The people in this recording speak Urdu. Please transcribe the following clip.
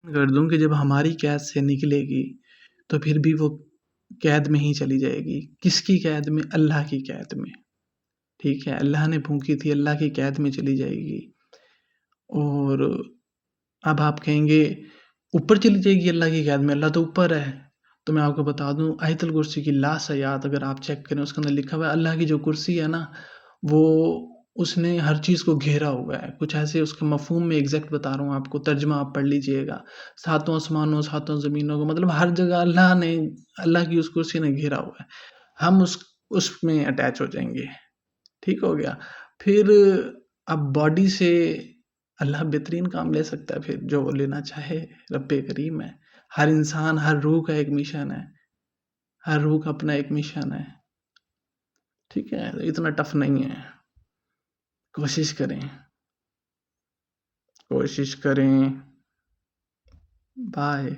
کر دوں کہ جب ہماری قید سے نکلے گی تو پھر بھی وہ قید میں ہی چلی جائے گی. کس کی قید میں؟ اللہ کی قید میں. ٹھیک ہے، اللہ نے پھونکی تھی، اللہ کی قید میں چلی جائے گی. اور اب آپ کہیں گے اوپر چلی جائے گی اللہ کی قید میں، اللہ تو اوپر ہے. تو میں آپ کو بتا دوں آیت الکرسی کی لاس آیات اگر آپ چیک کریں اس کے اندر لکھا ہوا ہے اللہ کی جو کرسی ہے نا وہ اس نے ہر چیز کو گھیرا ہوا ہے. کچھ ایسے اس کے مفہوم میں ایگزیکٹ بتا رہا ہوں آپ کو، ترجمہ آپ پڑھ لیجئے گا. ساتوں آسمانوں ساتوں زمینوں کو، مطلب ہر جگہ اللہ کی اس کرسی نے گھیرا ہوا ہے. ہم اس میں اٹیچ ہو جائیں گے. ٹھیک ہو گیا. پھر اب باڈی سے اللہ بہترین کام لے سکتا ہے، پھر جو وہ لینا چاہے. رب کریم ہے. ہر انسان، ہر روح کا ایک مشن ہے، ہر روح کا اپنا ایک مشن ہے. ٹھیک ہے، اتنا ٹف نہیں ہے. کوشش کریں. بائے.